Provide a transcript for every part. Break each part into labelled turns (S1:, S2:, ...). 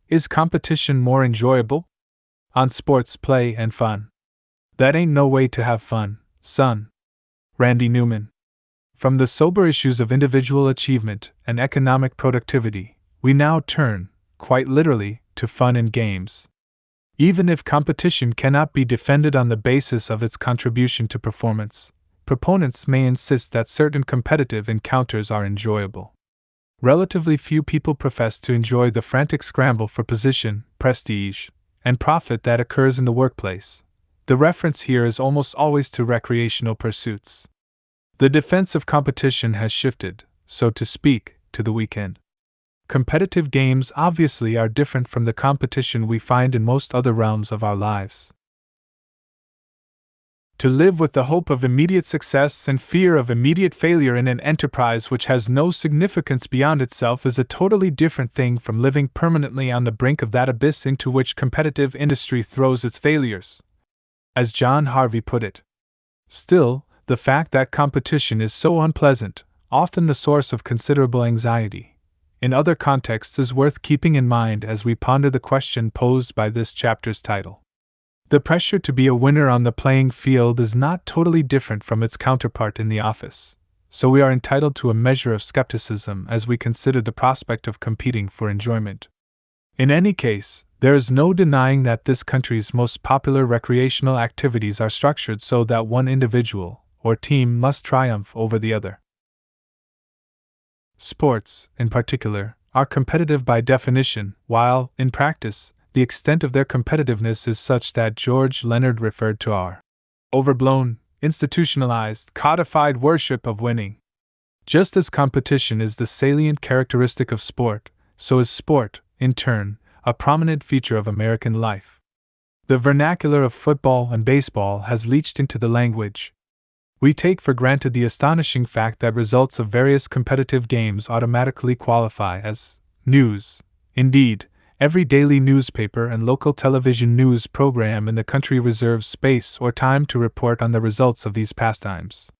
S1: Is competition more enjoyable? On sports, play, and fun. That ain't no way to have fun, son. Randy Newman. From the sober issues of individual achievement and economic productivity, we now turn, quite literally, to fun and games. Even if competition cannot be defended on the basis of its contribution to performance, proponents may insist that certain competitive encounters are enjoyable. Relatively few people profess to enjoy the frantic scramble for position, prestige, and profit that occurs in the workplace. The reference here is almost always to recreational pursuits. The defense of competition has shifted, so to speak, to the weekend. Competitive games obviously are different from the competition we find in most other realms of our lives. To live with the hope of immediate success and fear of immediate failure in an enterprise which has no significance beyond itself is a totally different thing from living permanently on the brink of that abyss into which competitive industry throws its failures. As John Harvey put it. Still, the fact that competition is so unpleasant, often the source of considerable anxiety, in other contexts is worth keeping in mind as we ponder the question posed by this chapter's title. The pressure to be a winner on the playing field is not totally different from its counterpart in the office, so we are entitled to a measure of skepticism as we consider the prospect of competing for enjoyment. In any case, there is no denying that this country's most popular recreational activities are structured so that one individual or team must triumph over the other. Sports, in particular, are competitive by definition, while, in practice, the extent of their competitiveness is such that George Leonard referred to our overblown, institutionalized, codified worship of winning. Just as competition is the salient characteristic of sport, so is sport, in turn, a prominent feature of American life. The vernacular of football and baseball has leached into the language. We take for granted the astonishing fact that results of various competitive games automatically qualify as news. Indeed, every daily newspaper and local television news program in the country reserves space or time to report on the results of these pastimes.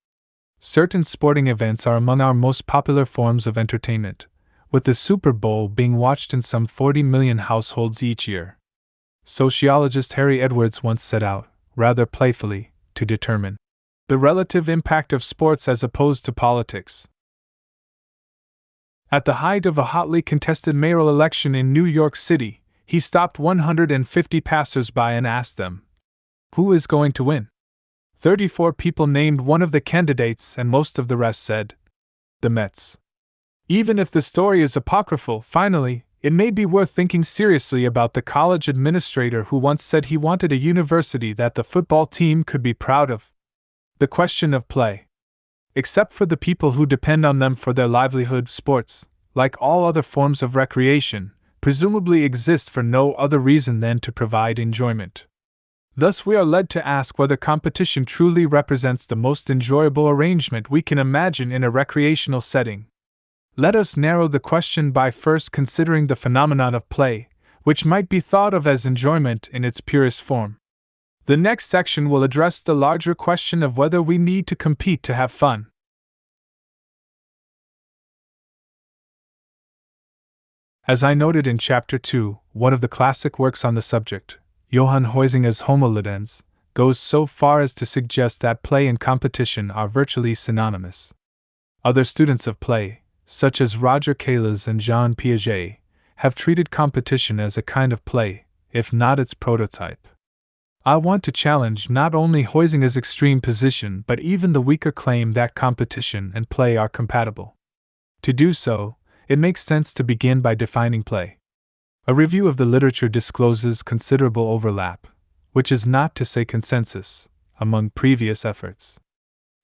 S1: Certain sporting events are among our most popular forms of entertainment, with the Super Bowl being watched in some 40 million households each year. Sociologist Harry Edwards once set out, rather playfully, to determine the relative impact of sports as opposed to politics. At the height of a hotly contested mayoral election in New York City, he stopped 150 passers-by and asked them, "Who is going to win?" 34 people named one of the candidates and most of the rest said, "The Mets." Even if the story is apocryphal, finally, it may be worth thinking seriously about the college administrator who once said he wanted a university that the football team could be proud of. The question of play. Except for the people who depend on them for their livelihood, sports, like all other forms of recreation, presumably exist for no other reason than to provide enjoyment. Thus we are led to ask whether competition truly represents the most enjoyable arrangement we can imagine in a recreational setting. Let us narrow the question by first considering the phenomenon of play, which might be thought of as enjoyment in its purest form. The next section will address the larger question of whether we need to compete to have fun. As I noted in Chapter 2, one of the classic works on the subject, Johann Huizinga's Homo Ludens, goes so far as to suggest that play and competition are virtually synonymous. Other students of play, such as Roger Caillas and Jean Piaget, have treated competition as a kind of play, if not its prototype. I want to challenge not only Huizinga's extreme position but even the weaker claim that competition and play are compatible. To do so, it makes sense to begin by defining play. A review of the literature discloses considerable overlap, which is not to say consensus, among previous efforts.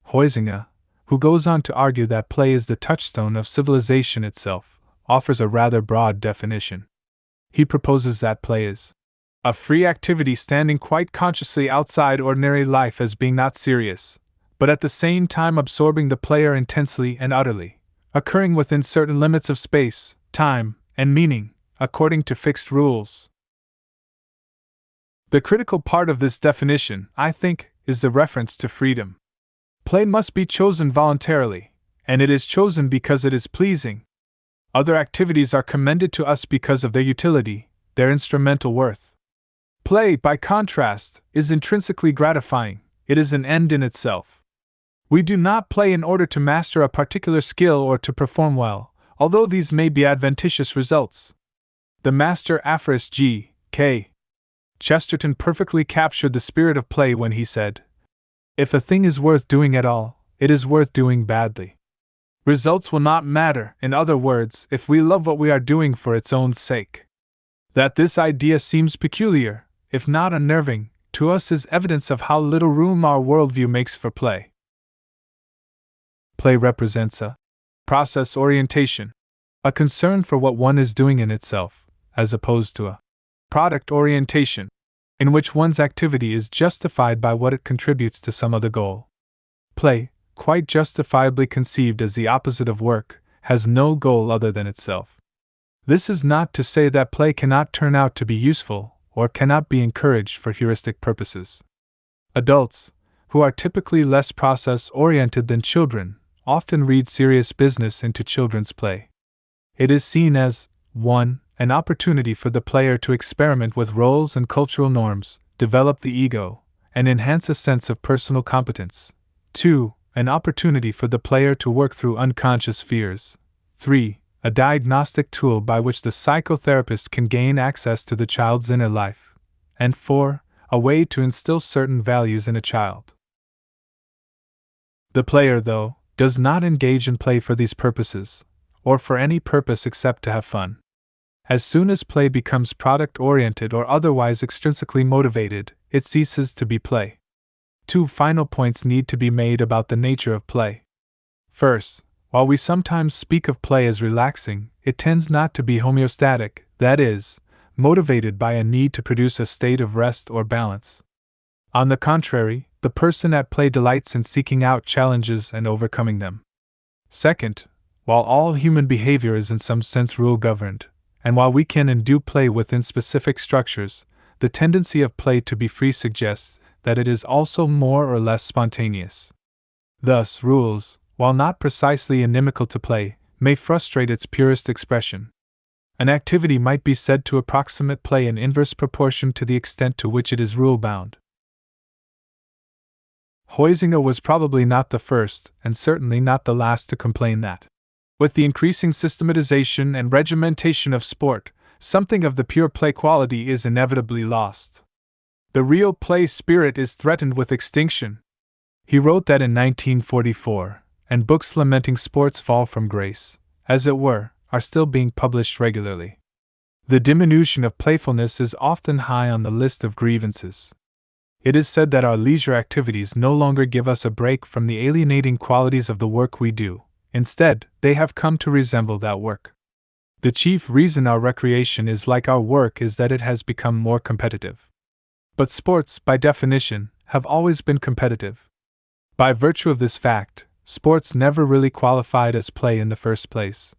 S1: Huizinga, who goes on to argue that play is the touchstone of civilization itself, offers a rather broad definition. He proposes that play is a free activity standing quite consciously outside ordinary life as being not serious, but at the same time absorbing the player intensely and utterly, occurring within certain limits of space, time, and meaning, according to fixed rules. The critical part of this definition, I think, is the reference to freedom. Play must be chosen voluntarily, and it is chosen because it is pleasing. Other activities are commended to us because of their utility, their instrumental worth. Play, by contrast, is intrinsically gratifying, it is an end in itself. We do not play in order to master a particular skill or to perform well, although these may be adventitious results. The master aphorist G.K. Chesterton perfectly captured the spirit of play when he said, "If a thing is worth doing at all, it is worth doing badly." Results will not matter, in other words, if we love what we are doing for its own sake. That this idea seems peculiar, if not unnerving, to us is evidence of how little room our worldview makes for play. Play represents a process orientation, a concern for what one is doing in itself, as opposed to a product orientation, in which one's activity is justified by what it contributes to some other goal. Play, quite justifiably conceived as the opposite of work, has no goal other than itself. This is not to say that play cannot turn out to be useful, or cannot be encouraged for heuristic purposes. Adults, who are typically less process-oriented than children, often read serious business into children's play. It is seen as 1. An opportunity for the player to experiment with roles and cultural norms, develop the ego, and enhance a sense of personal competence. 2. An opportunity for the player to work through unconscious fears. 3. A diagnostic tool by which the psychotherapist can gain access to the child's inner life. And 4. A way to instill certain values in a child. The player, though, does not engage in play for these purposes, or for any purpose except to have fun. As soon as play becomes product-oriented or otherwise extrinsically motivated, it ceases to be play. 2 final points need to be made about the nature of play. First, while we sometimes speak of play as relaxing, it tends not to be homeostatic, that is, motivated by a need to produce a state of rest or balance. On the contrary, the person at play delights in seeking out challenges and overcoming them. Second, while all human behavior is in some sense rule-governed, and while we can and do play within specific structures, the tendency of play to be free suggests that it is also more or less spontaneous. Thus, rules, while not precisely inimical to play, may frustrate its purest expression. An activity might be said to approximate play in inverse proportion to the extent to which it is rule-bound. Huizinga was probably not the first, and certainly not the last, to complain that, with the increasing systematization and regimentation of sport, something of the pure play quality is inevitably lost. The real play spirit is threatened with extinction. He wrote that in 1944, and books lamenting sport's fall from grace, as it were, are still being published regularly. The diminution of playfulness is often high on the list of grievances. It is said that our leisure activities no longer give us a break from the alienating qualities of the work we do. Instead, they have come to resemble that work. The chief reason our recreation is like our work is that it has become more competitive. But sports, by definition, have always been competitive. By virtue of this fact, sports never really qualified as play in the first place.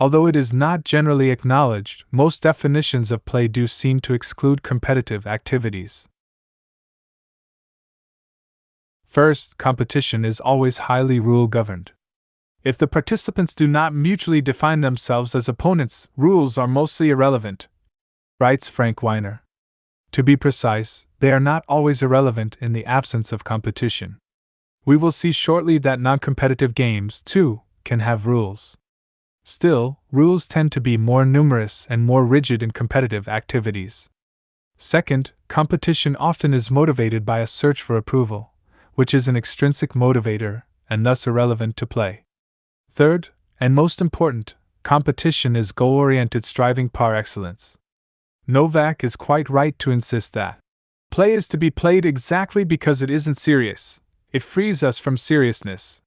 S1: Although it is not generally acknowledged, most definitions of play do seem to exclude competitive activities. First, competition is always highly rule-governed. If the participants do not mutually define themselves as opponents, rules are mostly irrelevant, writes Frank Weiner. To be precise, they are not always irrelevant in the absence of competition. We will see shortly that non-competitive games, too, can have rules. Still, rules tend to be more numerous and more rigid in competitive activities. Second, competition often is motivated by a search for approval, which is an extrinsic motivator, and thus irrelevant to play. Third, and most important, competition is goal-oriented striving par excellence. Novak is quite right to insist that play is to be played exactly because it isn't serious. It frees us from seriousness.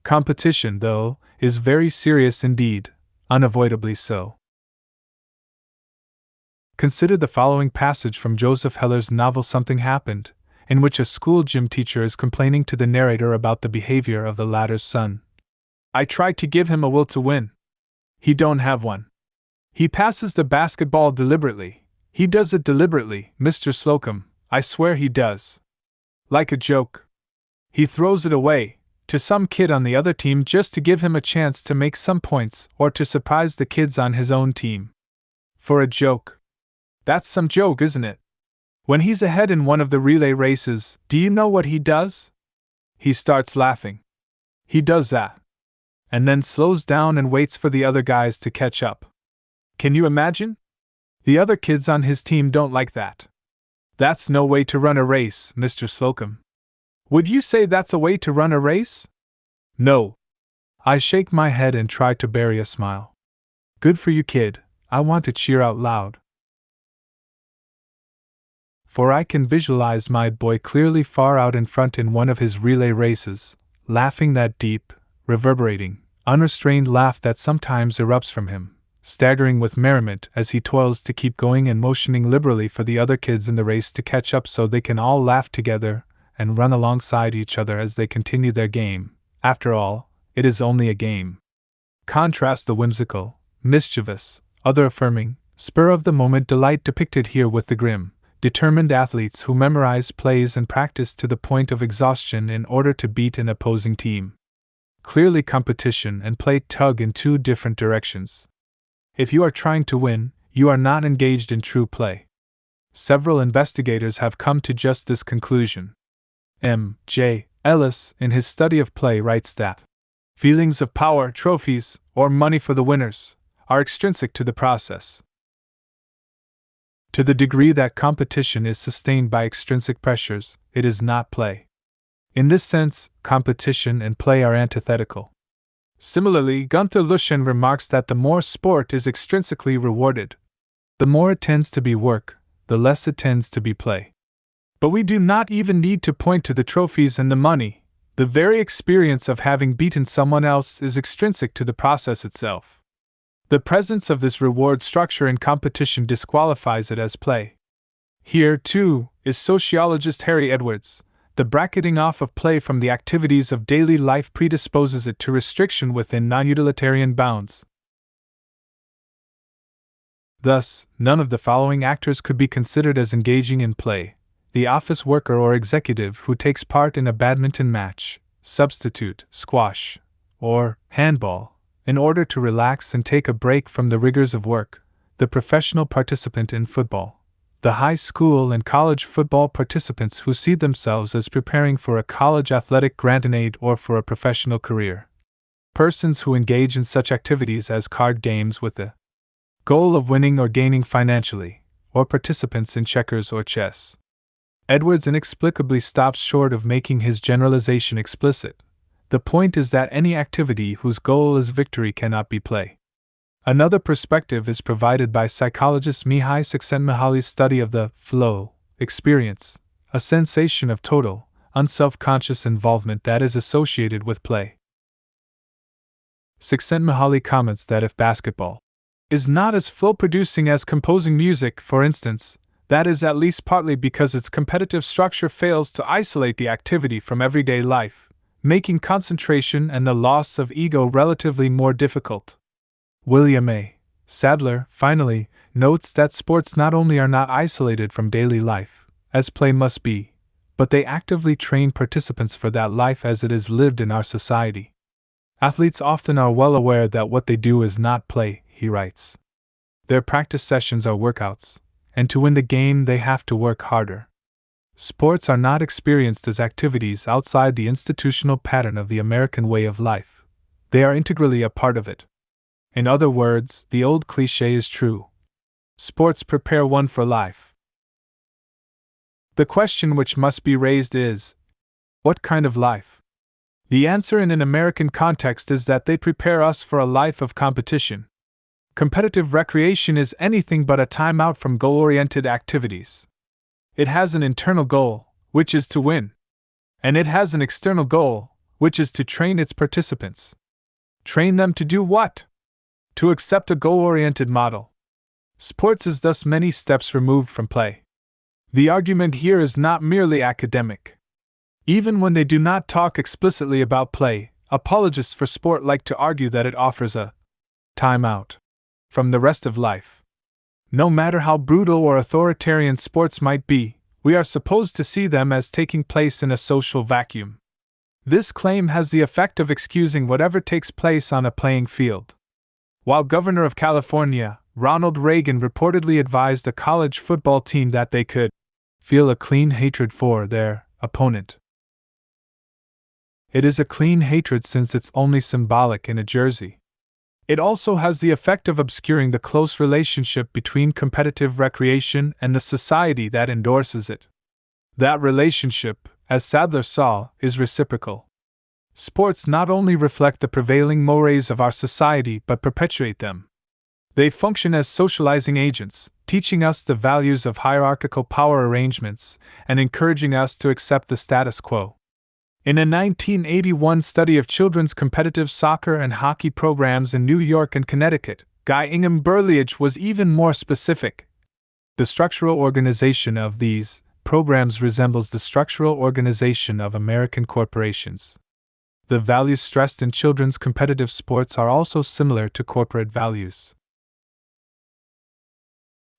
S1: Competition, though, is very serious indeed, unavoidably so. Consider the following passage from Joseph Heller's novel Something Happened, in which a school gym teacher is complaining to the narrator about the behavior of the latter's son. "I tried to give him a will to win. He don't have one. He passes the basketball deliberately. He does it deliberately, Mr. Slocum, I swear he does. Like a joke. He throws it away, to some kid on the other team just to give him a chance to make some points or to surprise the kids on his own team. For a joke. That's some joke, isn't it? When he's ahead in one of the relay races, do you know what he does? He starts laughing. He does that. And then slows down and waits for the other guys to catch up. Can you imagine? The other kids on his team don't like that. That's no way to run a race, Mr. Slocum. Would you say that's a way to run a race? No. I shake my head and try to bury a smile. Good for you, kid, I want to cheer out loud. For I can visualize my boy clearly far out in front in one of his relay races, laughing that deep, reverberating, unrestrained laugh that sometimes erupts from him, staggering with merriment as he toils to keep going and motioning liberally for the other kids in the race to catch up so they can all laugh together and run alongside each other as they continue their game. After all, it is only a game. Contrast the whimsical, mischievous, other-affirming, spur-of-the-moment delight depicted here with the grim, determined athletes who memorize plays and practice to the point of exhaustion in order to beat an opposing team. Clearly, competition and play tug in two different directions. If you are trying to win, you are not engaged in true play. Several investigators have come to just this conclusion. M. J. Ellis, in his study of play, writes that feelings of power, trophies, or money for the winners are extrinsic to the process. To the degree that competition is sustained by extrinsic pressures, it is not play. In this sense, competition and play are antithetical. Similarly, Gunther Luschen remarks that the more sport is extrinsically rewarded, the more it tends to be work, the less it tends to be play. But we do not even need to point to the trophies and the money. The very experience of having beaten someone else is extrinsic to the process itself. The presence of this reward structure in competition disqualifies it as play. Here, too, is sociologist Harry Edwards. The bracketing off of play from the activities of daily life predisposes it to restriction within non-utilitarian bounds. Thus, none of the following actors could be considered as engaging in play: the office worker or executive who takes part in a badminton match, substitute, squash, or handball, in order to relax and take a break from the rigors of work, the professional participant in football, the high school and college football participants who see themselves as preparing for a college athletic grant in aid or for a professional career, persons who engage in such activities as card games with the goal of winning or gaining financially, or participants in checkers or chess. Edwards inexplicably stops short of making his generalization explicit. The point is that any activity whose goal is victory cannot be play. Another perspective is provided by psychologist Mihai Csikszentmihalyi's study of the flow experience, a sensation of total, unself-conscious involvement that is associated with play. Csikszentmihalyi comments that if basketball is not as flow-producing as composing music, for instance, that is at least partly because its competitive structure fails to isolate the activity from everyday life, making concentration and the loss of ego relatively more difficult. William A. Sadler, finally, notes that sports not only are not isolated from daily life, as play must be, but they actively train participants for that life as it is lived in our society. Athletes often are well aware that what they do is not play, he writes. Their practice sessions are workouts, and to win the game they have to work harder. Sports are not experienced as activities outside the institutional pattern of the American way of life. They are integrally a part of it. In other words, the old cliché is true. Sports prepare one for life. The question which must be raised is, what kind of life? The answer in an American context is that they prepare us for a life of competition. Competitive recreation is anything but a time out from goal-oriented activities. It has an internal goal, which is to win. And it has an external goal, which is to train its participants. Train them to do what? To accept a goal-oriented model. Sports is thus many steps removed from play. The argument here is not merely academic. Even when they do not talk explicitly about play, apologists for sport like to argue that it offers a time out from the rest of life. No matter how brutal or authoritarian sports might be, we are supposed to see them as taking place in a social vacuum. This claim has the effect of excusing whatever takes place on a playing field. While Governor of California, Ronald Reagan reportedly advised a college football team that they could feel a clean hatred for their opponent. It is a clean hatred since it's only symbolic in a jersey. It also has the effect of obscuring the close relationship between competitive recreation and the society that endorses it. That relationship, as Sadler saw, is reciprocal. Sports not only reflect the prevailing mores of our society but perpetuate them. They function as socializing agents, teaching us the values of hierarchical power arrangements and encouraging us to accept the status quo. In a 1981 study of children's competitive soccer and hockey programs in New York and Connecticut, Guy Ingham Berliage was even more specific. The structural organization of these programs resembles the structural organization of American corporations. The values stressed in children's competitive sports are also similar to corporate values.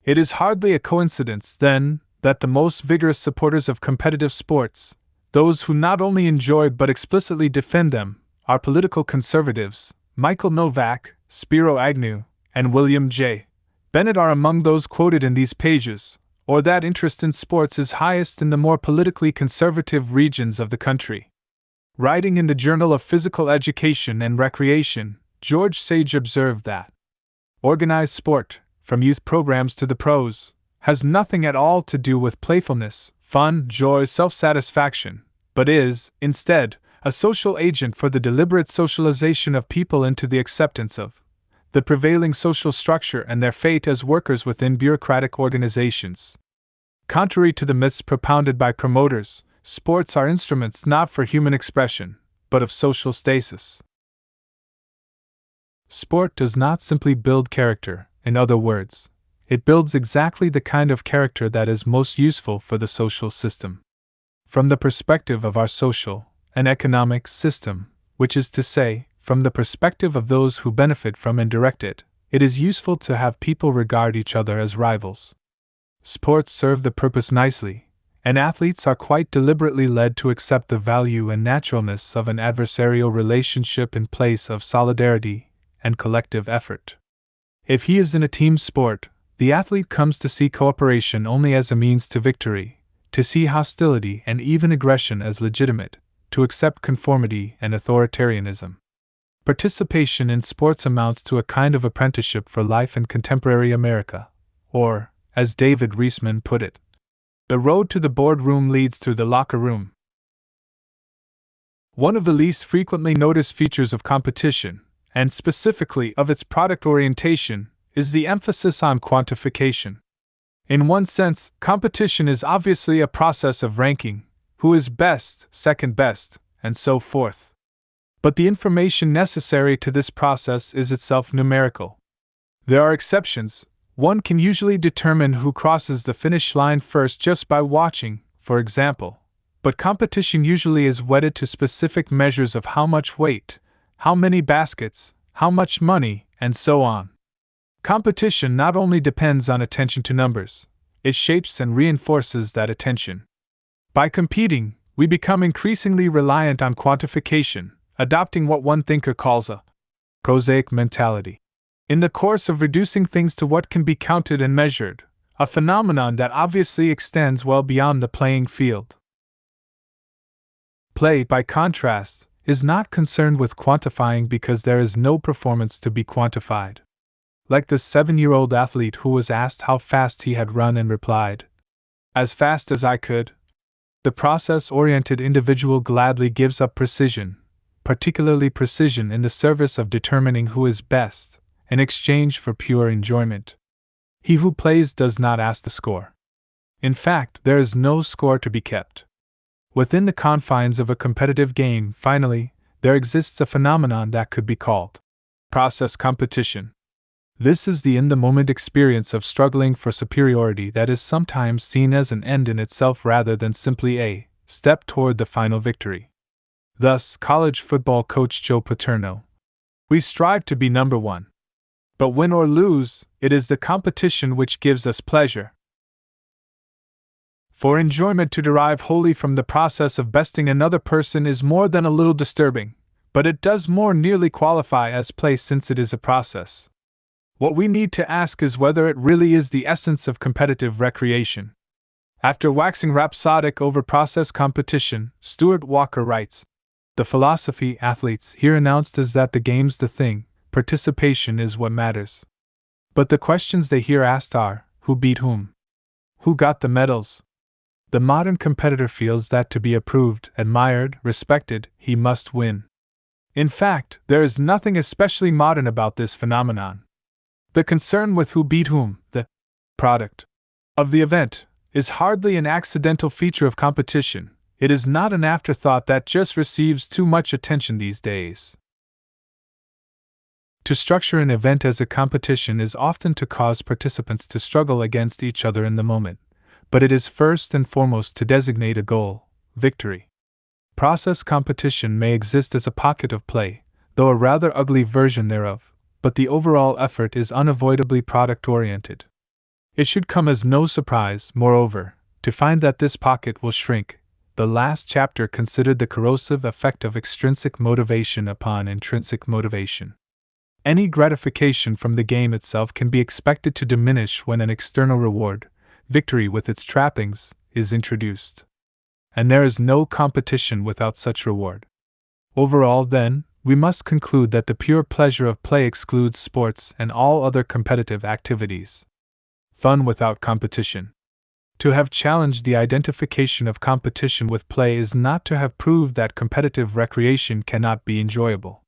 S1: It is hardly a coincidence, then, that the most vigorous supporters of competitive sports, those who not only enjoy but explicitly defend them, are political conservatives. Michael Novak, Spiro Agnew, and William J. Bennett are among those quoted in these pages, or that interest in sports is highest in the more politically conservative regions of the country. Writing in the Journal of Physical Education and Recreation, George Sage observed that organized sport, from youth programs to the pros, has nothing at all to do with playfulness, fun, joy, self-satisfaction, but is, instead, a social agent for the deliberate socialization of people into the acceptance of the prevailing social structure and their fate as workers within bureaucratic organizations. Contrary to the myths propounded by promoters, sports are instruments not for human expression, but of social stasis. Sport does not simply build character, in other words, it builds exactly the kind of character that is most useful for the social system. From the perspective of our social and economic system, which is to say, from the perspective of those who benefit from and direct it, it is useful to have people regard each other as rivals. Sports serve the purpose nicely, and athletes are quite deliberately led to accept the value and naturalness of an adversarial relationship in place of solidarity and collective effort. If he is in a team sport, the athlete comes to see cooperation only as a means to victory, to see hostility and even aggression as legitimate, to accept conformity and authoritarianism. Participation in sports amounts to a kind of apprenticeship for life in contemporary America, or, as David Reisman put it, the road to the boardroom leads through the locker room. One of the least frequently noticed features of competition, and specifically of its product orientation, is the emphasis on quantification. In one sense, competition is obviously a process of ranking, who is best, second best, and so forth. But the information necessary to this process is itself numerical. There are exceptions. One can usually determine who crosses the finish line first just by watching, for example, but competition usually is wedded to specific measures of how much weight, how many baskets, how much money, and so on. Competition not only depends on attention to numbers, it shapes and reinforces that attention. By competing, we become increasingly reliant on quantification, adopting what one thinker calls a prosaic mentality. In the course of reducing things to what can be counted and measured, a phenomenon that obviously extends well beyond the playing field. Play, by contrast, is not concerned with quantifying because there is no performance to be quantified. Like the 7-year-old athlete who was asked how fast he had run and replied, "As fast as I could." The process-oriented individual gladly gives up precision, particularly precision in the service of determining who is best, in exchange for pure enjoyment. He who plays does not ask the score. In fact, there is no score to be kept. Within the confines of a competitive game, finally, there exists a phenomenon that could be called process competition. This is the in-the-moment experience of struggling for superiority that is sometimes seen as an end in itself rather than simply a step toward the final victory. Thus, college football coach Joe Paterno. We strive to be number one. But win or lose, it is the competition which gives us pleasure. For enjoyment to derive wholly from the process of besting another person is more than a little disturbing, but it does more nearly qualify as play since it is a process. What we need to ask is whether it really is the essence of competitive recreation. After waxing rhapsodic over process competition, Stuart Walker writes, "The philosophy athletes here announced is that the game's the thing, participation is what matters. But the questions they here asked are, who beat whom? Who got the medals?" The modern competitor feels that to be approved, admired, respected, he must win. In fact, there is nothing especially modern about this phenomenon. The concern with who beat whom, the product of the event, is hardly an accidental feature of competition. It is not an afterthought that just receives too much attention these days. To structure an event as a competition is often to cause participants to struggle against each other in the moment, but it is first and foremost to designate a goal, victory. Process competition may exist as a pocket of play, though a rather ugly version thereof, but the overall effort is unavoidably product-oriented. It should come as no surprise, moreover, to find that this pocket will shrink. The last chapter considered the corrosive effect of extrinsic motivation upon intrinsic motivation. Any gratification from the game itself can be expected to diminish when an external reward, victory with its trappings, is introduced. And there is no competition without such reward. Overall, then, we must conclude that the pure pleasure of play excludes sports and all other competitive activities. Fun without competition. To have challenged the identification of competition with play is not to have proved that competitive recreation cannot be enjoyable.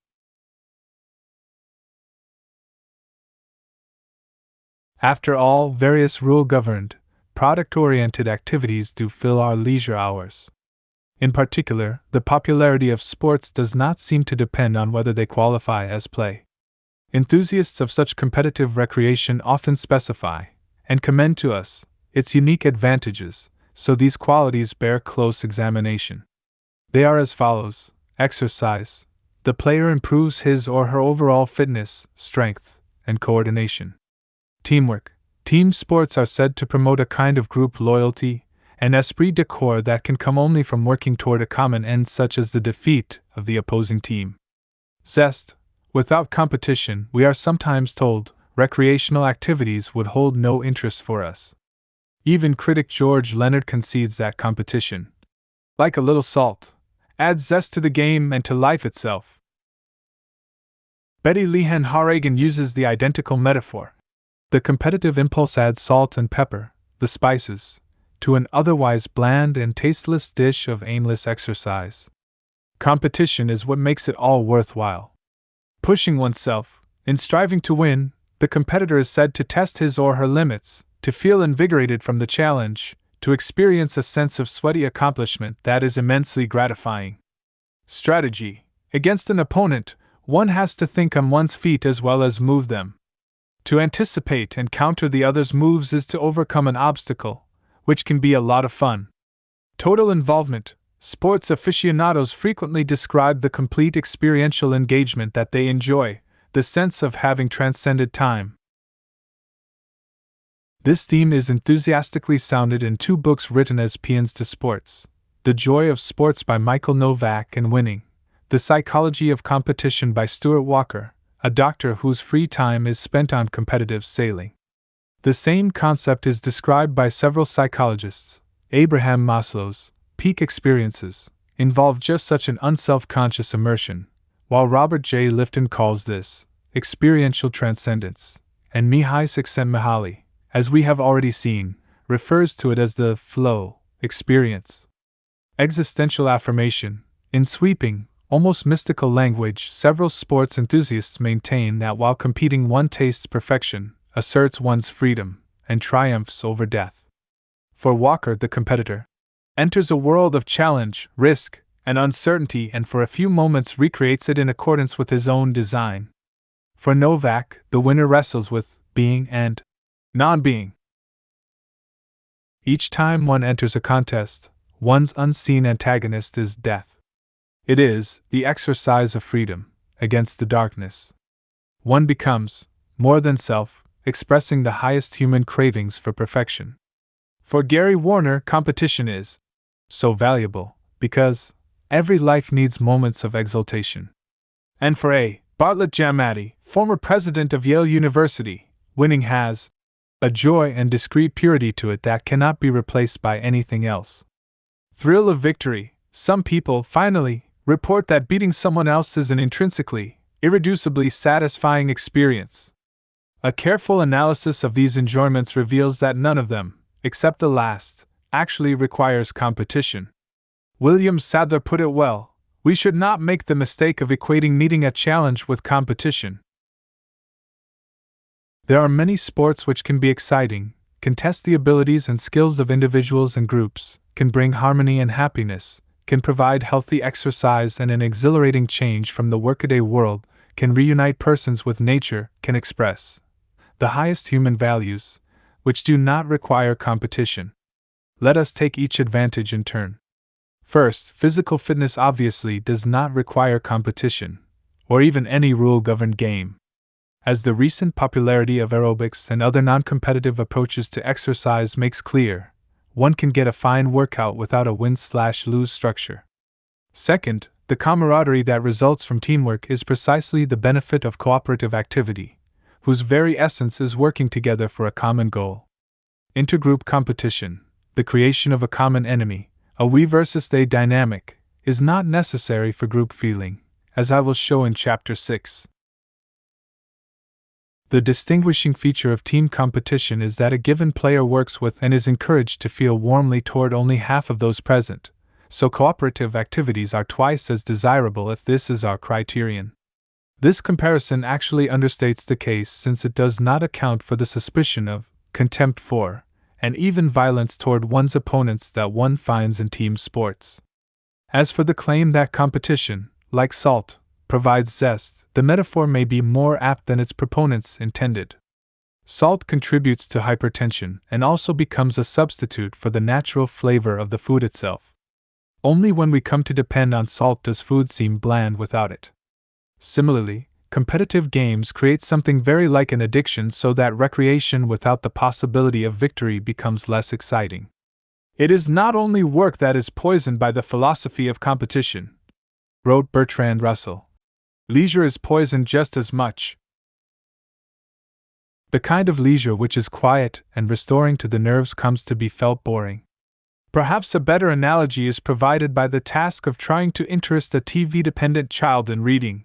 S1: After all, various rule-governed, product-oriented activities do fill our leisure hours. In particular, the popularity of sports does not seem to depend on whether they qualify as play. Enthusiasts of such competitive recreation often specify, and commend to us, its unique advantages, so these qualities bear close examination. They are as follows: exercise. The player improves his or her overall fitness, strength, and coordination. Teamwork. Team sports are said to promote a kind of group loyalty, an esprit de corps that can come only from working toward a common end such as the defeat of the opposing team. Zest. Without competition, we are sometimes told, recreational activities would hold no interest for us. Even critic George Leonard concedes that competition, like a little salt, adds zest to the game and to life itself. Betty Lehan Harrigan uses the identical metaphor. The competitive impulse adds salt and pepper, the spices, to an otherwise bland and tasteless dish of aimless exercise. Competition is what makes it all worthwhile. Pushing oneself, in striving to win, the competitor is said to test his or her limits, to feel invigorated from the challenge, to experience a sense of sweaty accomplishment that is immensely gratifying. Strategy. Against an opponent, one has to think on one's feet as well as move them. To anticipate and counter the other's moves is to overcome an obstacle, which can be a lot of fun. Total involvement. Sports aficionados frequently describe the complete experiential engagement that they enjoy, the sense of having transcended time. This theme is enthusiastically sounded in two books written as paeans to sports: The Joy of Sports by Michael Novak and Winning, The Psychology of Competition by Stuart Walker, a doctor whose free time is spent on competitive sailing. The same concept is described by several psychologists. Abraham Maslow's peak experiences involve just such an unself-conscious immersion, while Robert J. Lifton calls this experiential transcendence, and Mihai Csikszentmihalyi, as we have already seen, refers to it as the flow experience. Existential affirmation. In sweeping, almost mystical language, several sports enthusiasts maintain that while competing one tastes perfection, asserts one's freedom, and triumphs over death. For Walker, the competitor enters a world of challenge, risk, and uncertainty and for a few moments recreates it in accordance with his own design. For Novak, the winner wrestles with being and non-being. Each time one enters a contest, one's unseen antagonist is death. It is the exercise of freedom against the darkness. One becomes, more than self, expressing the highest human cravings for perfection. For Gary Warner, competition is so valuable because every life needs moments of exaltation. And for A. Bartlett Jamati, former president of Yale University, winning has a joy and discreet purity to it that cannot be replaced by anything else. Thrill of victory. Some people, finally, report that beating someone else is an intrinsically, irreducibly satisfying experience. A careful analysis of these enjoyments reveals that none of them, except the last, actually requires competition. William Sadler put it well: we should not make the mistake of equating meeting a challenge with competition. There are many sports which can be exciting, can test the abilities and skills of individuals and groups, can bring harmony and happiness, can provide healthy exercise and an exhilarating change from the workaday world, can reunite persons with nature, can express the highest human values, which do not require competition. Let us take each advantage in turn. First, physical fitness obviously does not require competition, or even any rule-governed game. As the recent popularity of aerobics and other non-competitive approaches to exercise makes clear, one can get a fine workout without a win-slash-lose structure. Second, the camaraderie that results from teamwork is precisely the benefit of cooperative activity, whose very essence is working together for a common goal. Intergroup competition, the creation of a common enemy, a we versus they dynamic, is not necessary for group feeling, as I will show in Chapter 6. The distinguishing feature of team competition is that a given player works with and is encouraged to feel warmly toward only half of those present, so cooperative activities are twice as desirable if this is our criterion. This comparison actually understates the case, since it does not account for the suspicion of contempt for, and even violence toward one's opponents that one finds in team sports. As for the claim that competition, like salt, provides zest, the metaphor may be more apt than its proponents intended. Salt contributes to hypertension and also becomes a substitute for the natural flavor of the food itself. Only when we come to depend on salt does food seem bland without it. Similarly, competitive games create something very like an addiction, so that recreation without the possibility of victory becomes less exciting. It is not only work that is poisoned by the philosophy of competition, wrote Bertrand Russell. Leisure is poisoned just as much. The kind of leisure which is quiet and restoring to the nerves comes to be felt boring. Perhaps a better analogy is provided by the task of trying to interest a TV-dependent child in reading.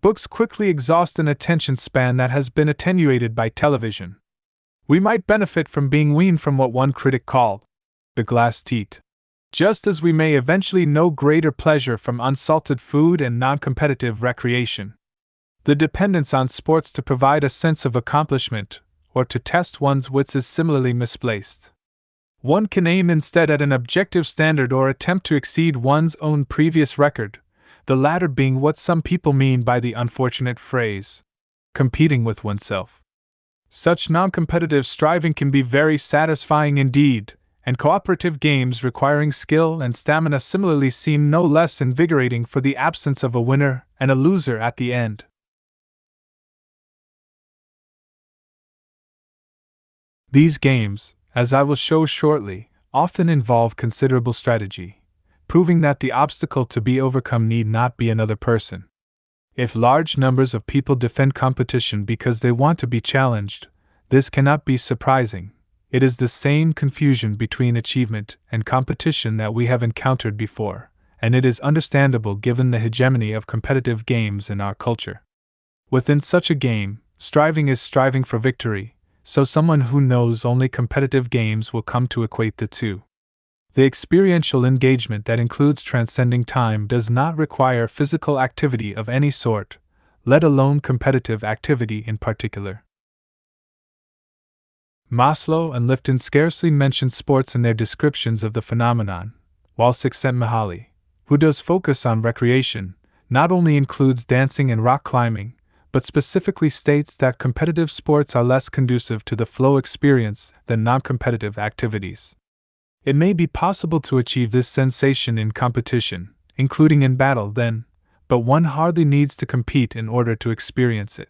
S1: Books quickly exhaust an attention span that has been attenuated by television. We might benefit from being weaned from what one critic called the glass teat, just as we may eventually know greater pleasure from unsalted food and non-competitive recreation. The dependence on sports to provide a sense of accomplishment or to test one's wits is similarly misplaced. One can aim instead at an objective standard or attempt to exceed one's own previous record, the latter being what some people mean by the unfortunate phrase, competing with oneself. Such non-competitive striving can be very satisfying indeed, and cooperative games requiring skill and stamina similarly seem no less invigorating for the absence of a winner and a loser at the end. These games, as I will show shortly, often involve considerable strategy, proving that the obstacle to be overcome need not be another person. If large numbers of people defend competition because they want to be challenged, this cannot be surprising. It is the same confusion between achievement and competition that we have encountered before, and it is understandable given the hegemony of competitive games in our culture. Within such a game, striving is striving for victory, so someone who knows only competitive games will come to equate the two. The experiential engagement that includes transcending time does not require physical activity of any sort, let alone competitive activity in particular. Maslow and Lifton scarcely mention sports in their descriptions of the phenomenon, while Csikszentmihalyi, who does focus on recreation, not only includes dancing and rock climbing, but specifically states that competitive sports are less conducive to the flow experience than non-competitive activities. It may be possible to achieve this sensation in competition, including in battle then, but one hardly needs to compete in order to experience it.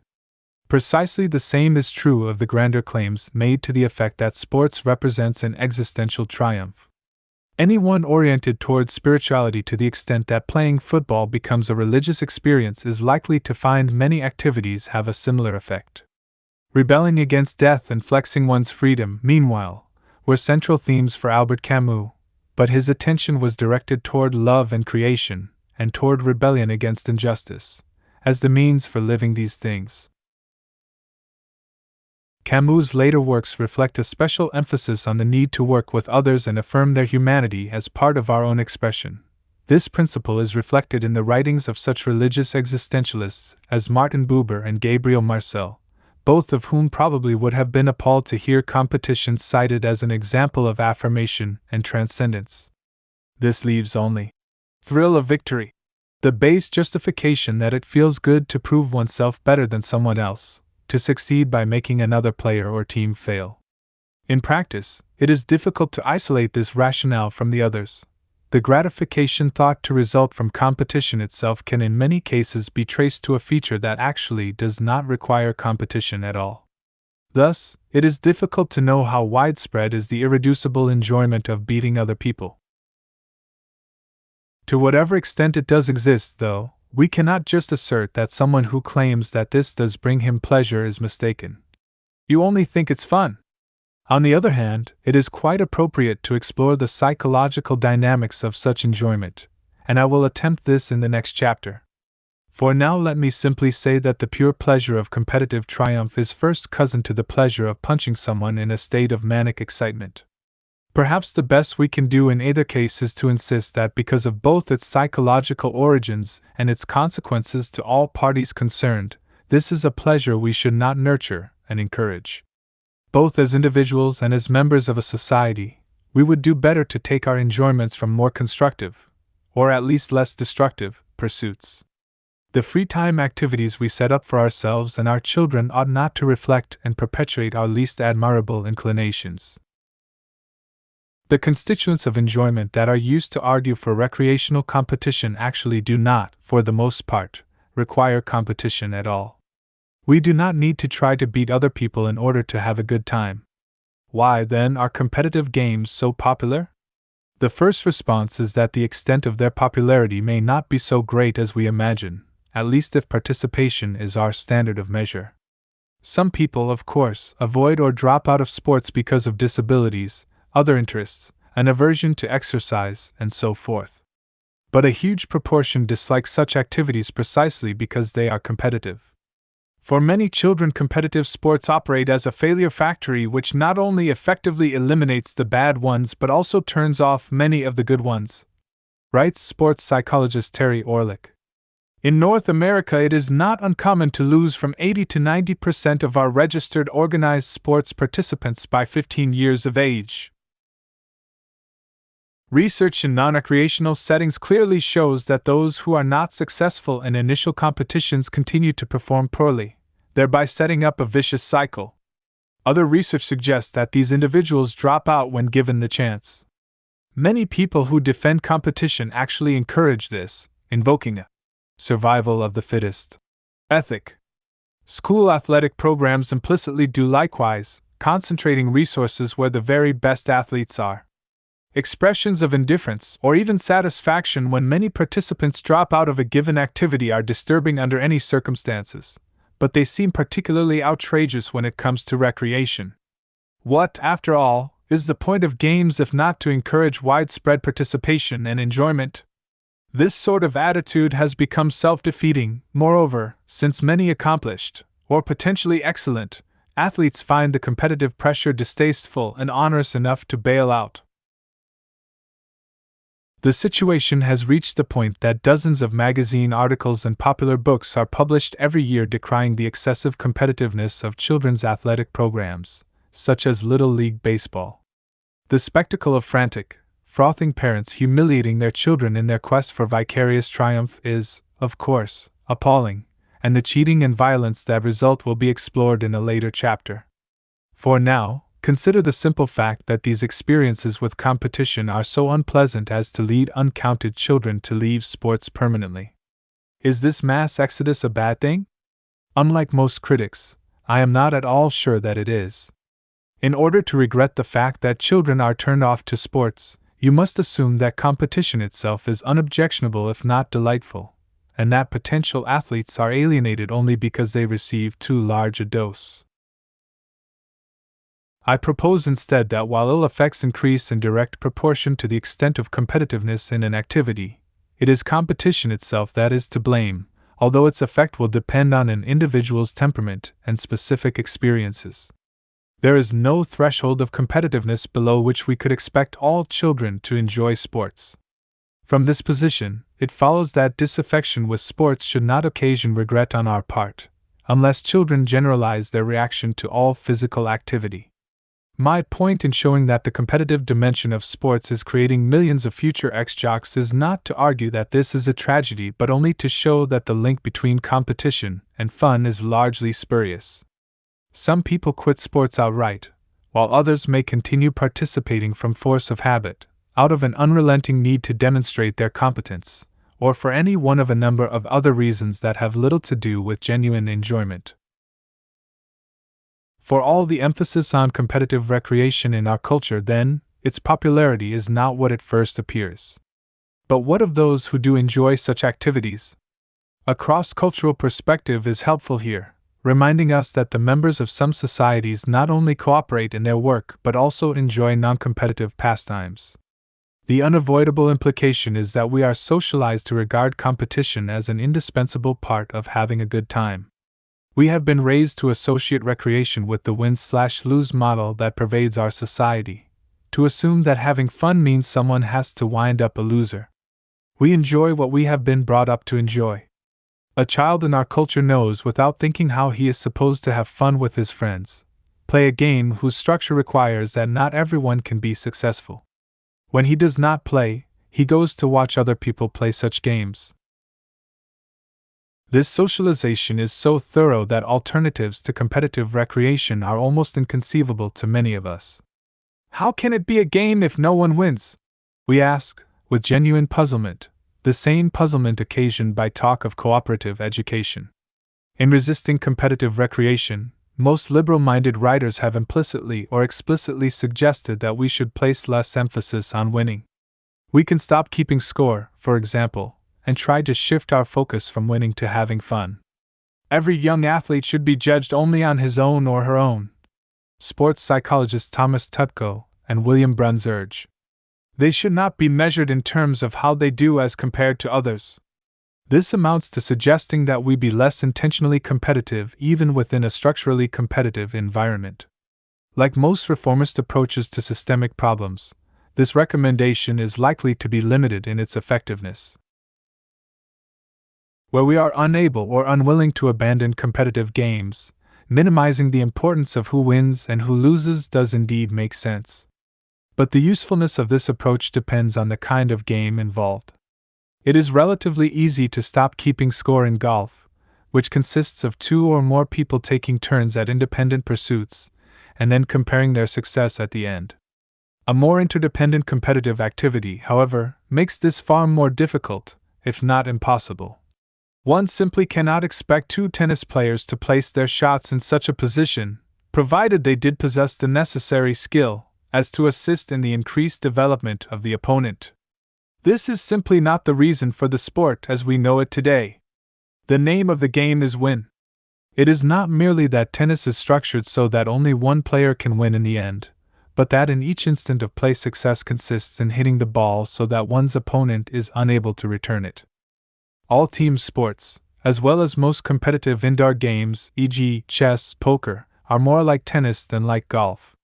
S1: Precisely the same is true of the grander claims made to the effect that sports represents an existential triumph. Anyone oriented towards spirituality to the extent that playing football becomes a religious experience is likely to find many activities have a similar effect. Rebelling against death and flexing one's freedom, meanwhile, were central themes for Albert Camus, but his attention was directed toward love and creation, and toward rebellion against injustice, as the means for living these things. Camus' later works reflect a special emphasis on the need to work with others and affirm their humanity as part of our own expression. This principle is reflected in the writings of such religious existentialists as Martin Buber and Gabriel Marcel, both of whom probably would have been appalled to hear competition cited as an example of affirmation and transcendence. This leaves only thrill of victory, the base justification that it feels good to prove oneself better than someone else, to succeed by making another player or team fail. In practice, it is difficult to isolate this rationale from the others. The gratification thought to result from competition itself can in many cases be traced to a feature that actually does not require competition at all. Thus, it is difficult to know how widespread is the irreducible enjoyment of beating other people. To whatever extent it does exist, though, we cannot just assert that someone who claims that this does bring him pleasure is mistaken. You only think it's fun. On the other hand, it is quite appropriate to explore the psychological dynamics of such enjoyment, and I will attempt this in the next chapter. For now, let me simply say that the pure pleasure of competitive triumph is first cousin to the pleasure of punching someone in a state of manic excitement. Perhaps the best we can do in either case is to insist that because of both its psychological origins and its consequences to all parties concerned, this is a pleasure we should not nurture and encourage. Both as individuals and as members of a society, we would do better to take our enjoyments from more constructive, or at least less destructive, pursuits. The free time activities we set up for ourselves and our children ought not to reflect and perpetuate our least admirable inclinations. The constituents of enjoyment that are used to argue for recreational competition actually do not, for the most part, require competition at all. We do not need to try to beat other people in order to have a good time. Why, then, are competitive games so popular? The first response is that the extent of their popularity may not be so great as we imagine, at least if participation is our standard of measure. Some people, of course, avoid or drop out of sports because of disabilities, other interests, an aversion to exercise, and so forth. But a huge proportion dislike such activities precisely because they are competitive. For many children, competitive sports operate as a failure factory which not only effectively eliminates the bad ones but also turns off many of the good ones, writes sports psychologist Terry Orlick. In North America, it is not uncommon to lose from 80 to 90% of our registered organized sports participants by 15 years of age. Research in non-recreational settings clearly shows that those who are not successful in initial competitions continue to perform poorly, thereby setting up a vicious cycle. Other research suggests that these individuals drop out when given the chance. Many people who defend competition actually encourage this, invoking a survival of the fittest ethic. School athletic programs implicitly do likewise, concentrating resources where the very best athletes are. Expressions of indifference or even satisfaction when many participants drop out of a given activity are disturbing under any circumstances, but they seem particularly outrageous when it comes to recreation. What, after all, is the point of games if not to encourage widespread participation and enjoyment? This sort of attitude has become self-defeating. Moreover, since many accomplished, or potentially excellent, athletes find the competitive pressure distasteful and onerous enough to bail out. The situation has reached the point that dozens of magazine articles and popular books are published every year decrying the excessive competitiveness of children's athletic programs, such as Little League Baseball. The spectacle of frantic, frothing parents humiliating their children in their quest for vicarious triumph is, of course, appalling, and the cheating and violence that result will be explored in a later chapter. For now, consider the simple fact that these experiences with competition are so unpleasant as to lead uncounted children to leave sports permanently. Is this mass exodus a bad thing? Unlike most critics, I am not at all sure that it is. In order to regret the fact that children are turned off to sports, you must assume that competition itself is unobjectionable if not delightful, and that potential athletes are alienated only because they receive too large a dose. I propose instead that while ill effects increase in direct proportion to the extent of competitiveness in an activity, it is competition itself that is to blame, although its effect will depend on an individual's temperament and specific experiences. There is no threshold of competitiveness below which we could expect all children to enjoy sports. From this position, it follows that disaffection with sports should not occasion regret on our part, unless children generalize their reaction to all physical activity. My point in showing that the competitive dimension of sports is creating millions of future ex-jocks is not to argue that this is a tragedy, but only to show that the link between competition and fun is largely spurious. Some people quit sports outright, while others may continue participating from force of habit, out of an unrelenting need to demonstrate their competence, or for any one of a number of other reasons that have little to do with genuine enjoyment. For all the emphasis on competitive recreation in our culture, then, its popularity is not what it first appears. But what of those who do enjoy such activities? A cross-cultural perspective is helpful here, reminding us that the members of some societies not only cooperate in their work but also enjoy non-competitive pastimes. The unavoidable implication is that we are socialized to regard competition as an indispensable part of having a good time. We have been raised to associate recreation with the win-slash-lose model that pervades our society, to assume that having fun means someone has to wind up a loser. We enjoy what we have been brought up to enjoy. A child in our culture knows without thinking how he is supposed to have fun with his friends, play a game whose structure requires that not everyone can be successful. When he does not play, he goes to watch other people play such games. This socialization is so thorough that alternatives to competitive recreation are almost inconceivable to many of us. How can it be a game if no one wins? We ask, with genuine puzzlement, the same puzzlement occasioned by talk of cooperative education. In resisting competitive recreation, most liberal-minded writers have implicitly or explicitly suggested that we should place less emphasis on winning. We can stop keeping score, for example, and try to shift our focus from winning to having fun. Every young athlete should be judged only on his own or her own. Sports psychologists Thomas Tutko and William Bruns urge. They should not be measured in terms of how they do as compared to others. This amounts to suggesting that we be less intentionally competitive even within a structurally competitive environment. Like most reformist approaches to systemic problems, this recommendation is likely to be limited in its effectiveness. Where we are unable or unwilling to abandon competitive games, minimizing the importance of who wins and who loses does indeed make sense. But the usefulness of this approach depends on the kind of game involved. It is relatively easy to stop keeping score in golf, which consists of two or more people taking turns at independent pursuits, and then comparing their success at the end. A more interdependent competitive activity, however, makes this far more difficult, if not impossible. One simply cannot expect two tennis players to place their shots in such a position, provided they did possess the necessary skill, as to assist in the increased development of the opponent. This is simply not the reason for the sport as we know it today. The name of the game is win. It is not merely that tennis is structured so that only one player can win in the end, but that in each instant of play success consists in hitting the ball so that one's opponent is unable to return it. All team sports, as well as most competitive indoor games, e.g., chess, poker, are more like tennis than like golf.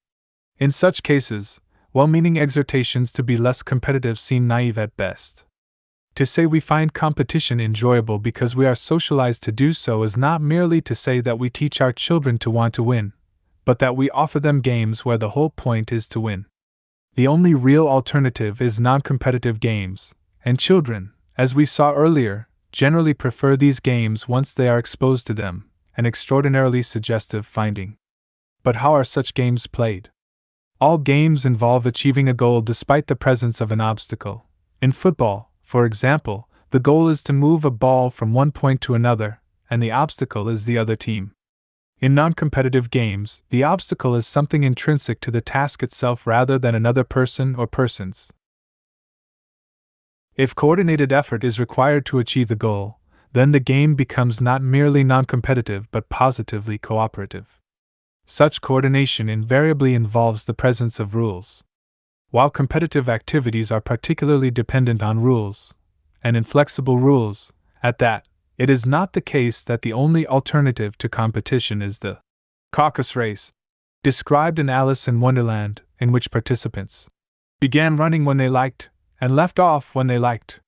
S1: In such cases, well-meaning exhortations to be less competitive seem naive at best. To say we find competition enjoyable because we are socialized to do so is not merely to say that we teach our children to want to win, but that we offer them games where the whole point is to win. The only real alternative is non-competitive games, and children, as we saw earlier, generally prefer these games once they are exposed to them, an extraordinarily suggestive finding. But how are such games played? All games involve achieving a goal despite the presence of an obstacle. In football, for example, the goal is to move a ball from one point to another, and the obstacle is the other team. In non-competitive games, the obstacle is something intrinsic to the task itself rather than another person or persons. If coordinated effort is required to achieve the goal, then the game becomes not merely non-competitive but positively cooperative. Such coordination invariably involves the presence of rules. While competitive activities are particularly dependent on rules, and inflexible rules, at that, it is not the case that the only alternative to competition is the caucus race, described in Alice in Wonderland, in which participants began running when they liked, and left off when they liked.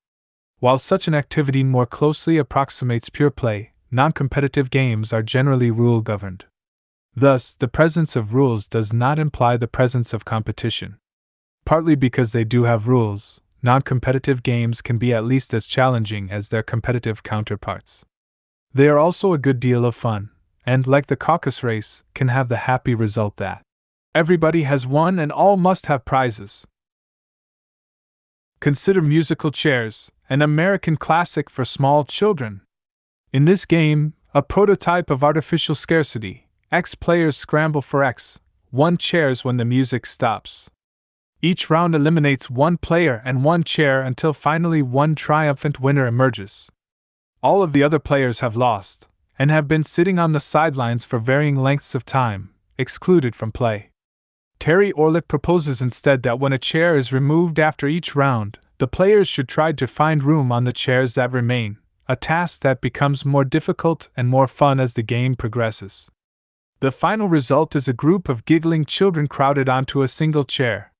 S1: While such an activity more closely approximates pure play, non-competitive games are generally rule-governed. Thus, the presence of rules does not imply the presence of competition. Partly because they do have rules, non-competitive games can be at least as challenging as their competitive counterparts. They are also a good deal of fun, and, like the caucus race, can have the happy result that everybody has won and all must have prizes. Consider musical chairs, an American classic for small children. In this game, a prototype of artificial scarcity, X players scramble for X, 1 chairs when the music stops. Each round eliminates 1 player and 1 chair until finally one triumphant winner emerges. All of the other players have lost, and have been sitting on the sidelines for varying lengths of time, excluded from play. Terry Orlick proposes instead that when a chair is removed after each round, the players should try to find room on the chairs that remain, a task that becomes more difficult and more fun as the game progresses. The final result is a group of giggling children crowded onto a single chair.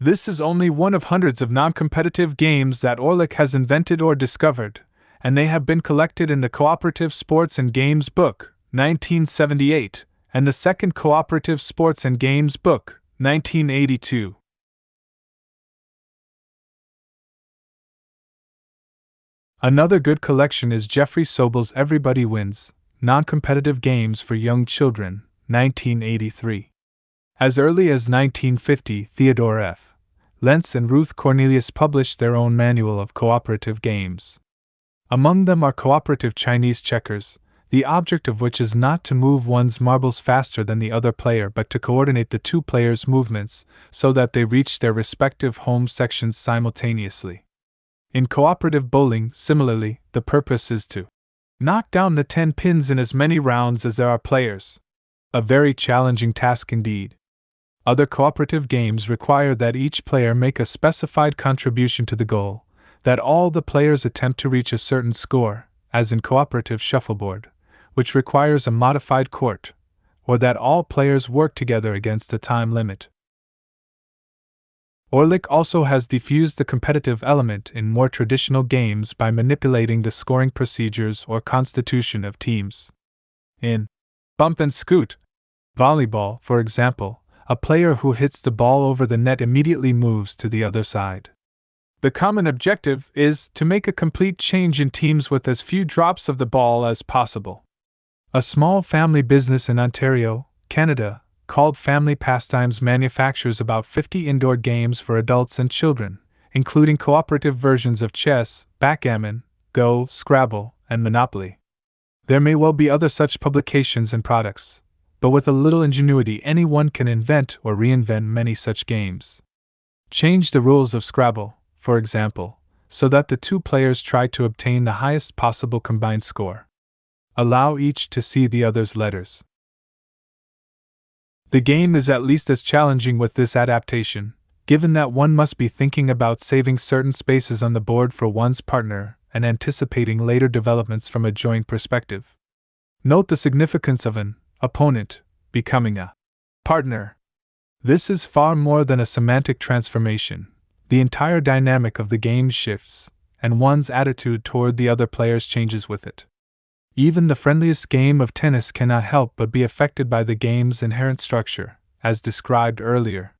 S1: This is only one of hundreds of non-competitive games that Orlick has invented or discovered, and they have been collected in the Cooperative Sports and Games Book, 1978, and the Second Cooperative Sports and Games Book, 1982. Another good collection is Jeffrey Sobel's Everybody Wins, Non-Competitive Games for Young Children, 1983. As early as 1950, Theodore F. Lentz and Ruth Cornelius published their own manual of cooperative games. Among them are cooperative Chinese checkers, the object of which is not to move one's marbles faster than the other player but to coordinate the 2 players' movements so that they reach their respective home sections simultaneously. In cooperative bowling, similarly, the purpose is to knock down the 10 pins in as many rounds as there are players. A very challenging task indeed. Other cooperative games require that each player make a specified contribution to the goal, that all the players attempt to reach a certain score, as in cooperative shuffleboard, which requires a modified court, or that all players work together against a time limit. Orlick also has diffused the competitive element in more traditional games by manipulating the scoring procedures or constitution of teams. In bump and scoot volleyball, for example, a player who hits the ball over the net immediately moves to the other side. The common objective is to make a complete change in teams with as few drops of the ball as possible. A small family business in Ontario, Canada, called Family Pastimes manufactures about 50 indoor games for adults and children, including cooperative versions of chess, backgammon, Go, Scrabble, and Monopoly. There may well be other such publications and products, but with a little ingenuity anyone can invent or reinvent many such games. Change the rules of Scrabble, for example, so that the 2 players try to obtain the highest possible combined score. Allow each to see the other's letters. The game is at least as challenging with this adaptation, given that one must be thinking about saving certain spaces on the board for one's partner and anticipating later developments from a joint perspective. Note the significance of an opponent becoming a partner. This is far more than a semantic transformation. The entire dynamic of the game shifts, and one's attitude toward the other players changes with it. Even the friendliest game of tennis cannot help but be affected by the game's inherent structure, as described earlier.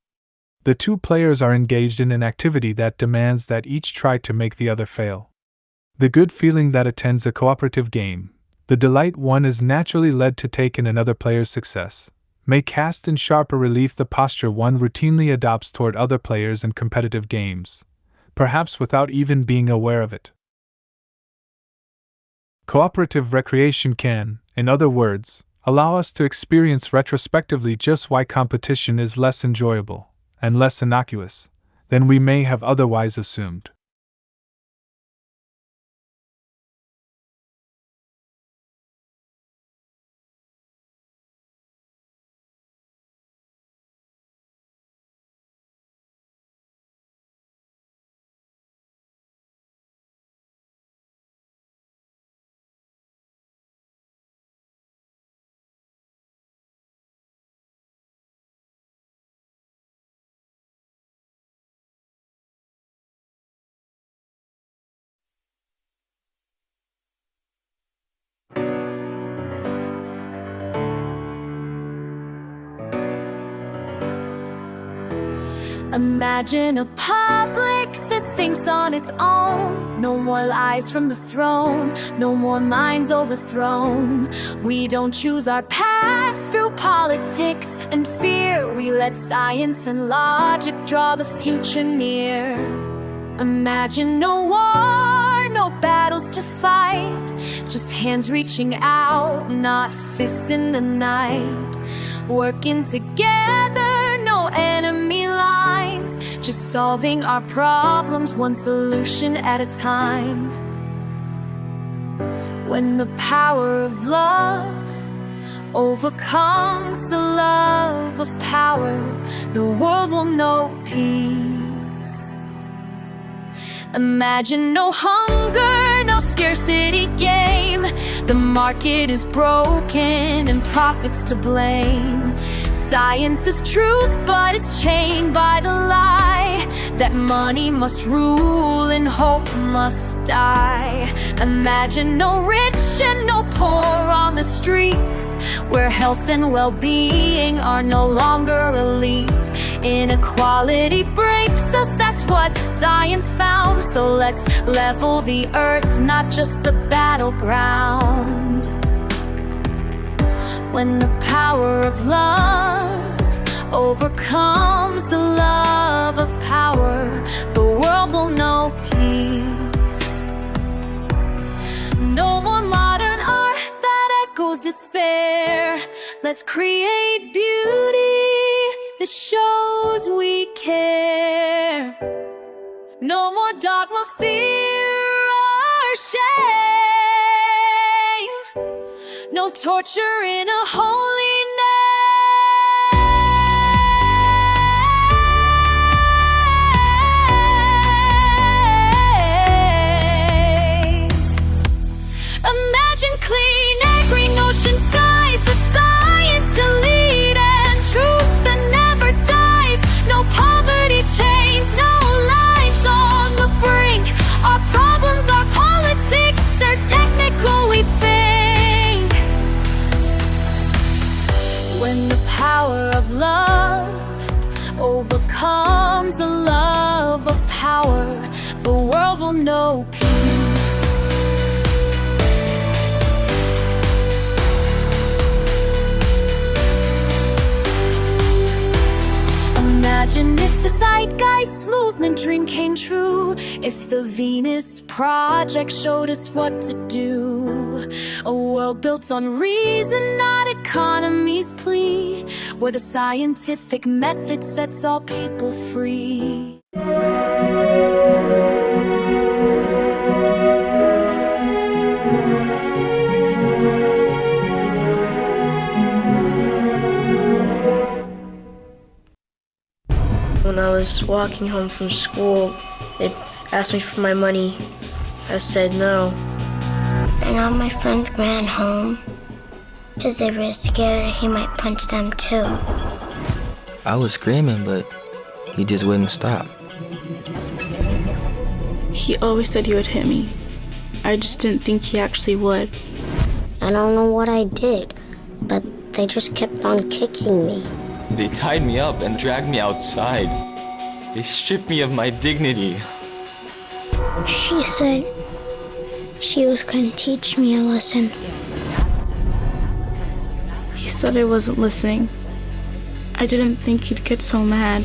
S1: The 2 players are engaged in an activity that demands that each try to make the other fail. The good feeling that attends a cooperative game, the delight one is naturally led to take in another player's success, may cast in sharper relief the posture one routinely adopts toward other players in competitive games, perhaps without even being aware of it. Cooperative recreation can, in other words, allow us to experience retrospectively just why competition is less enjoyable, and less innocuous, than we may have otherwise assumed.
S2: Imagine a public that thinks on its own. No more lies from the throne, no more minds overthrown. We don't choose our path through politics and fear. We let science and logic draw the future near. Imagine no war, no battles to fight, just hands reaching out, not fists in the night. Working together, no enemy lines, just solving our problems one solution at a time. When the power of love overcomes the love of power, the world will know peace. Imagine no hunger, no scarcity game. The market is broken and profits to blame. Science is truth, but it's chained by the lie that money must rule and hope must die. Imagine no rich and no poor on the street, where health and well-being are no longer elite. Inequality breaks us, that's what science found. So let's level the earth, not just the battleground. When the power of love overcomes the love of power, the world will know peace. No more modern art that echoes despair. Let's create beauty that shows we care. No more dogma, fear, or shame. No torture in a holy name. Imagine clean air, green ocean skies, but science to lead and truth that never dies. No poverty chains, no lives on the brink. Our problems are politics, they're technical, we think. When the power of love overcomes the love of power, the world will know peace. Imagine if the Zeitgeist movement dream came true, if the Venus Project showed us what to do. A world built on reason, not economy's plea, where the scientific method sets all people free.
S3: When I was walking home from school, they asked me for my money. I said no.
S4: And all my friends ran home because they were scared he might punch them too.
S5: I was screaming, but he just wouldn't stop.
S6: He always said he would hit me. I just didn't think he actually would.
S4: I don't know what I did, but they just kept on kicking me.
S7: They tied me up and dragged me outside. They stripped me of my dignity.
S4: She said she was going to teach me a lesson.
S6: He said I wasn't listening. I didn't think he'd get so mad.